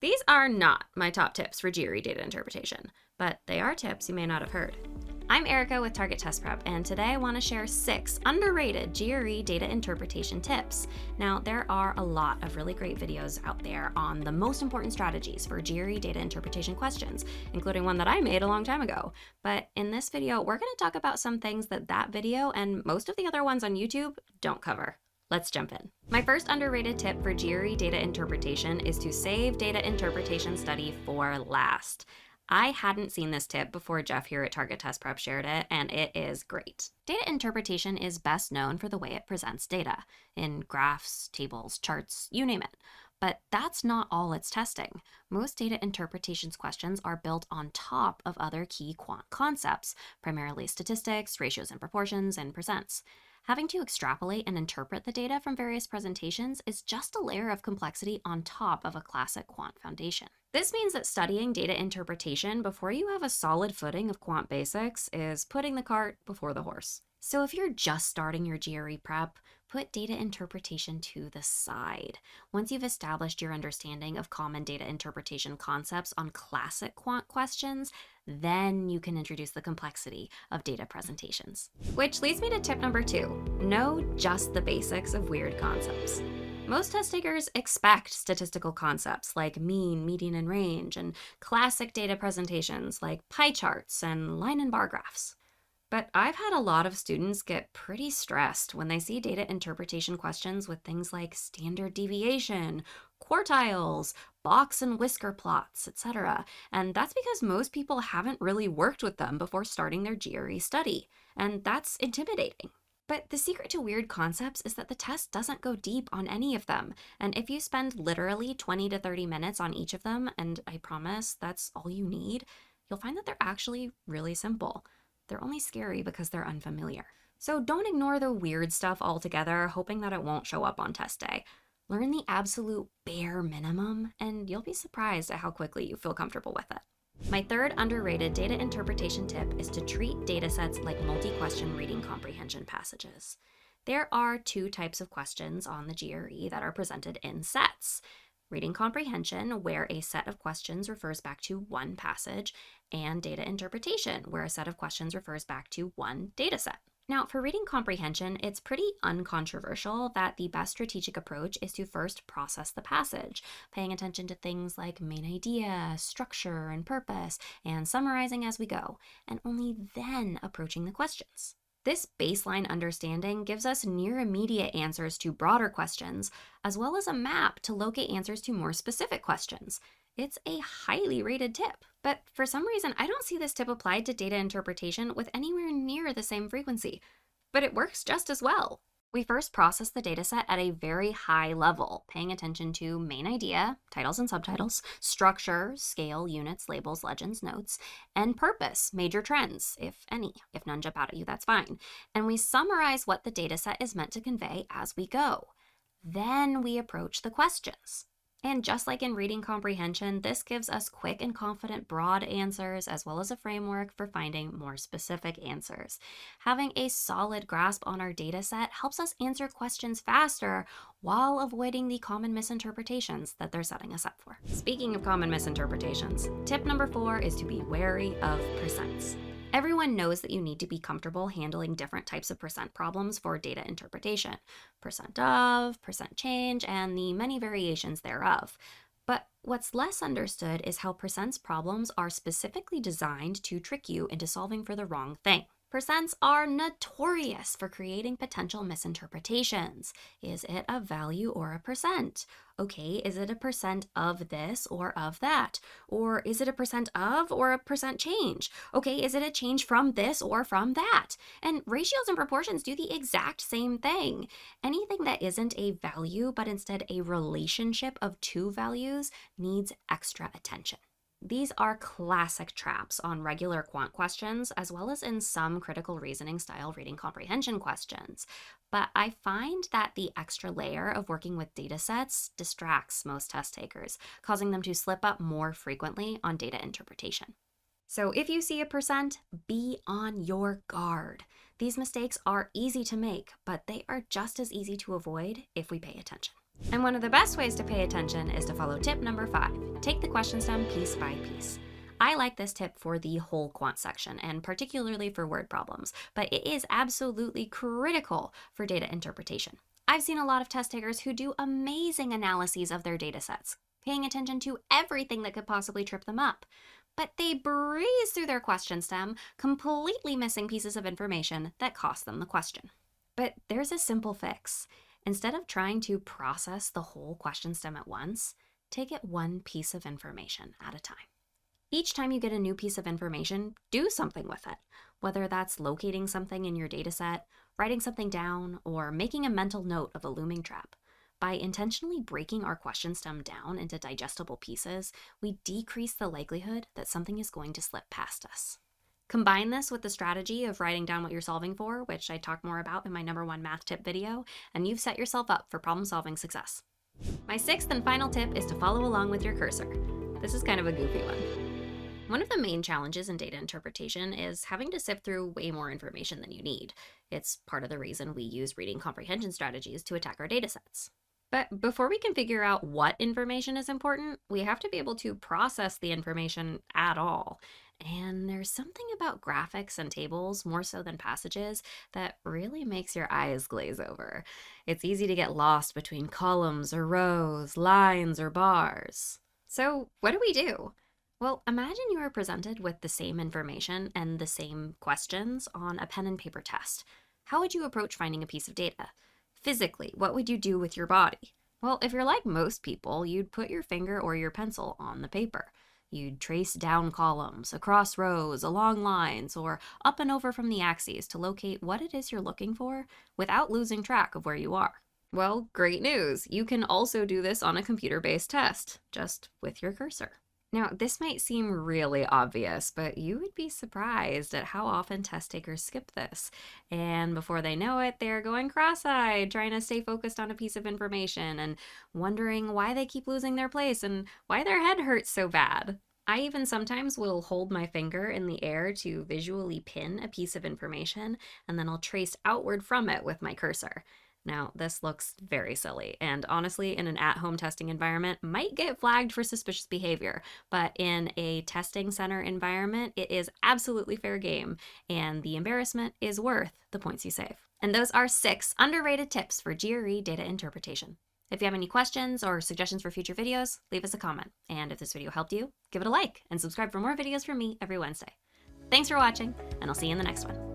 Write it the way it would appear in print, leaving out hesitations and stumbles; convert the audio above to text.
These are not my top tips for GRE data interpretation, but they are tips you may not have heard. I'm Erika with Target Test Prep, and today I want to share 6 underrated GRE data interpretation tips. Now, there are a lot of really great videos out there on the most important strategies for GRE data interpretation questions, including one that I made a long time ago. But in this video, we're going to talk about some things that video and most of the other ones on YouTube don't cover. Let's jump in. My first underrated tip for GRE data interpretation is to save data interpretation study for last. I hadn't seen this tip before Jeff here at Target Test Prep shared it, and it is great. Data interpretation is best known for the way it presents data, in graphs, tables, charts, you name it. But that's not all it's testing. Most data interpretations questions are built on top of other key quant concepts, primarily statistics, ratios and proportions, and percents. Having to extrapolate and interpret the data from various presentations is just a layer of complexity on top of a classic quant foundation. This means that studying data interpretation before you have a solid footing of quant basics is putting the cart before the horse. So if you're just starting your GRE prep, put data interpretation to the side. Once you've established your understanding of common data interpretation concepts on classic quant questions, then you can introduce the complexity of data presentations. Which leads me to tip number 2. Know just the basics of weird concepts. Most test takers expect statistical concepts like mean, median, and range, and classic data presentations like pie charts and line and bar graphs. But I've had a lot of students get pretty stressed when they see data interpretation questions with things like standard deviation, quartiles, box and whisker plots, etc. And that's because most people haven't really worked with them before starting their GRE study, and that's intimidating. But the secret to weird concepts is that the test doesn't go deep on any of them, and if you spend literally 20 to 30 minutes on each of them, and I promise that's all you need, you'll find that they're actually really simple. They're only scary because they're unfamiliar. So don't ignore the weird stuff altogether, hoping that it won't show up on test day. Learn the absolute bare minimum, and you'll be surprised at how quickly you feel comfortable with it. My third underrated data interpretation tip is to treat datasets like multi-question reading comprehension passages. There are 2 types of questions on the GRE that are presented in sets. Reading comprehension, where a set of questions refers back to one passage, and data interpretation, where a set of questions refers back to one dataset. Now, for reading comprehension, it's pretty uncontroversial that the best strategic approach is to first process the passage, paying attention to things like main idea, structure, and purpose, and summarizing as we go, and only then approaching the questions. This baseline understanding gives us near immediate answers to broader questions, as well as a map to locate answers to more specific questions. It's a highly rated tip, but for some reason, I don't see this tip applied to data interpretation with anywhere near the same frequency. But it works just as well. We first process the dataset at a very high level, paying attention to main idea, titles and subtitles, structure, scale, units, labels, legends, notes, and purpose, major trends, if any. If none jump out at you, that's fine. And we summarize what the dataset is meant to convey as we go. Then we approach the questions. And just like in reading comprehension, this gives us quick and confident broad answers as well as a framework for finding more specific answers. Having a solid grasp on our data set helps us answer questions faster while avoiding the common misinterpretations that they're setting us up for. Speaking of common misinterpretations, tip number 4 is to be wary of percents. Everyone knows that you need to be comfortable handling different types of percent problems for data interpretation. Percent of, percent change, and the many variations thereof. But what's less understood is how percents problems are specifically designed to trick you into solving for the wrong thing. Percents are notorious for creating potential misinterpretations. Is it a value or a percent? Okay, is it a percent of this or of that? Or is it a percent of or a percent change? Okay, is it a change from this or from that? And ratios and proportions do the exact same thing. Anything that isn't a value but instead a relationship of 2 values needs extra attention. These are classic traps on regular quant questions, as well as in some critical reasoning style reading comprehension questions. But I find that the extra layer of working with data sets distracts most test takers, causing them to slip up more frequently on data interpretation. So if you see a percent, be on your guard. These mistakes are easy to make, but they are just as easy to avoid if we pay attention. And one of the best ways to pay attention is to follow tip number 5. Take the question stem piece by piece. I like this tip for the whole quant section, and particularly for word problems, but it is absolutely critical for data interpretation. I've seen a lot of test takers who do amazing analyses of their data sets, paying attention to everything that could possibly trip them up. But they breeze through their question stem, completely missing pieces of information that cost them the question. But there's a simple fix. Instead of trying to process the whole question stem at once, take it one piece of information at a time. Each time you get a new piece of information, do something with it, whether that's locating something in your dataset, writing something down, or making a mental note of a looming trap. By intentionally breaking our question stem down into digestible pieces, we decrease the likelihood that something is going to slip past us. Combine this with the strategy of writing down what you're solving for, which I talk more about in my number 1 math tip video, and you've set yourself up for problem-solving success. My 6th and final tip is to follow along with your cursor. This is kind of a goofy one. One of the main challenges in data interpretation is having to sift through way more information than you need. It's part of the reason we use reading comprehension strategies to attack our datasets. But before we can figure out what information is important, we have to be able to process the information at all. And there's something about graphics and tables, more so than passages, that really makes your eyes glaze over. It's easy to get lost between columns or rows, lines or bars. So what do? Well, imagine you are presented with the same information and the same questions on a pen and paper test. How would you approach finding a piece of data? Physically, what would you do with your body? Well, if you're like most people, you'd put your finger or your pencil on the paper. You'd trace down columns, across rows, along lines, or up and over from the axes to locate what it is you're looking for without losing track of where you are. Well, great news! You can also do this on a computer-based test, just with your cursor. Now, this might seem really obvious, but you would be surprised at how often test takers skip this. And before they know it, they're going cross-eyed, trying to stay focused on a piece of information and wondering why they keep losing their place and why their head hurts so bad. I even sometimes will hold my finger in the air to visually pin a piece of information, and then I'll trace outward from it with my cursor. Now, this looks very silly, and honestly, in an at-home testing environment, might get flagged for suspicious behavior, but in a testing center environment, it is absolutely fair game, and the embarrassment is worth the points you save. And those are 6 underrated tips for GRE data interpretation. If you have any questions or suggestions for future videos, leave us a comment. And if this video helped you, give it a like and subscribe for more videos from me every Wednesday. Thanks for watching, and I'll see you in the next one.